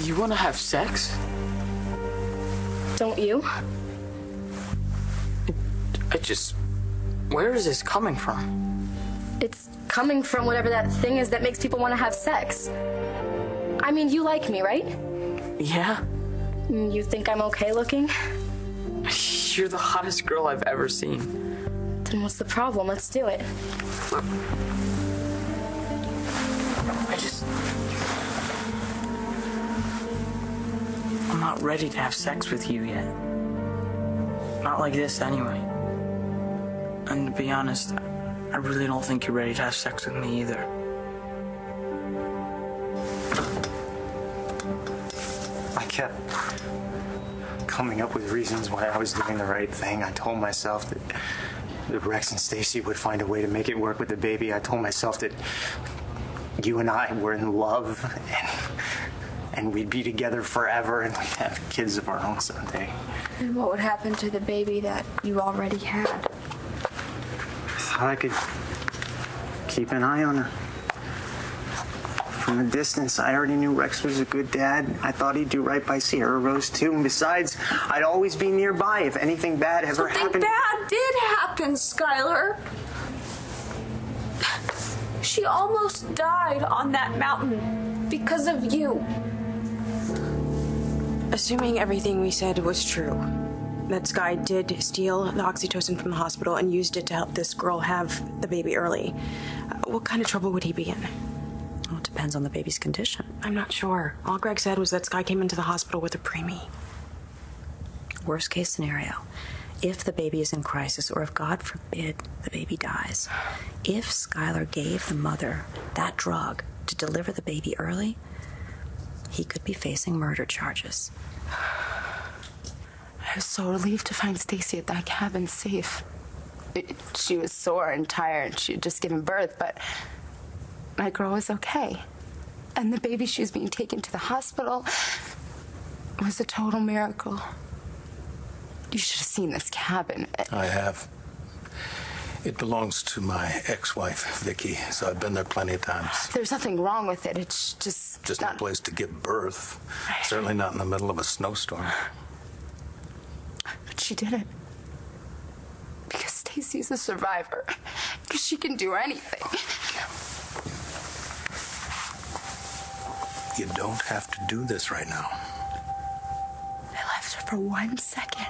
You want to have sex? Don't you? Where is this coming from? It's coming from whatever that thing is that makes people want to have sex. I mean, you like me, right? Yeah. You think I'm okay looking? You're the hottest girl I've ever seen. Then what's the problem? Let's do it. I'm not ready to have sex with you yet. Not like this, anyway. And to be honest, I really don't think you're ready to have sex with me either. I kept coming up with reasons why I was doing the right thing. I told myself that Rex and Stacy would find a way to make it work with the baby. I told myself that you and I were in love and we'd be together forever and we'd have kids of our own someday. And what would happen to the baby that you already had? I thought I could keep an eye on her. From a distance, I already knew Rex was a good dad. I thought he'd do right by Sierra Rose, too. And besides, I'd always be nearby if anything bad ever happened. Something bad did happen, Skylar. She almost died on that mountain because of you. Assuming everything we said was true, that Sky did steal the oxytocin from the hospital and used it to help this girl have the baby early, what kind of trouble would he be in? Well, it depends on the baby's condition. I'm not sure. All Greg said was that Sky came into the hospital with a preemie. Worst case scenario, if the baby is in crisis, or if, God forbid, the baby dies, if Skylar gave the mother that drug to deliver the baby early, he could be facing murder charges. I was so relieved to find Stacy at that cabin safe. She was sore and tired. She had just given birth, but my girl was okay. And the baby she was being taken to the hospital was a total miracle. You should have seen this cabin. I have. It belongs to my ex-wife, Vicky, so I've been there plenty of times. There's nothing wrong with it. It's just not a place to give birth. Certainly not in the middle of a snowstorm. But she did it. Because Stacy's a survivor. Because she can do anything. You don't have to do this right now. I left her for 1 second.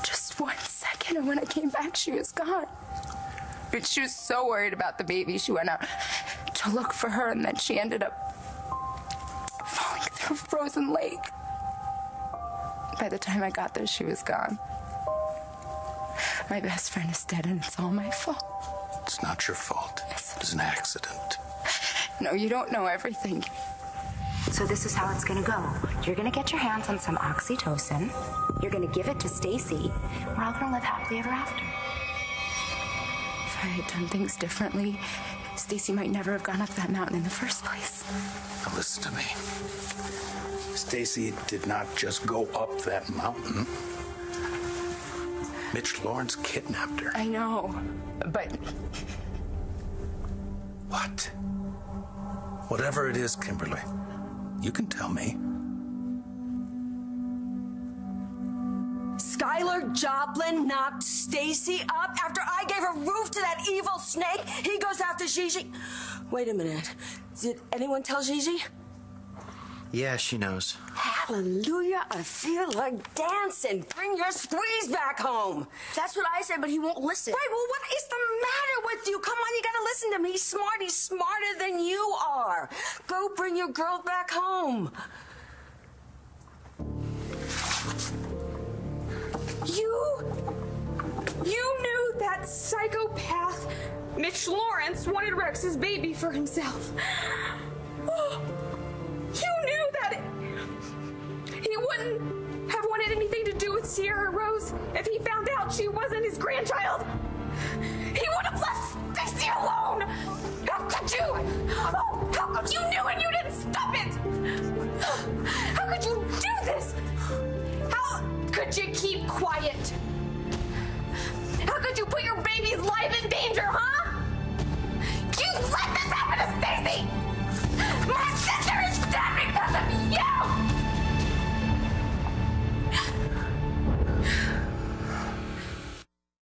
Just 1 second, and when I came back, she was gone. And she was so worried about the baby, she went out to look for her, and then she ended up falling through a frozen lake. By the time I got there, she was gone. My best friend is dead, and it's all my fault. It's not your fault. It was an accident. No, you don't know everything. So this is how it's gonna go. You're gonna get your hands on some oxytocin. You're gonna give it to Stacy. We're all gonna live happily ever after. If I had done things differently, Stacy might never have gone up that mountain in the first place. Now listen to me. Stacy did not just go up that mountain. Mitch Lawrence kidnapped her. I know, but... What? Whatever it is, Kimberly, you can tell me. Skylar Joplin knocked Stacy up after I gave her roof to that evil snake. He goes after Gigi. Wait a minute. Did anyone tell Gigi? Yeah, she knows. Hallelujah, I feel like dancing. Bring your squeeze back home. That's what I said, but he won't listen. Right, well, what is the matter with you? Come on, you gotta listen to me. He's smart. He's smarter than you are. Go bring your girl back home. You knew that psychopath Mitch Lawrence wanted Rex's baby for himself.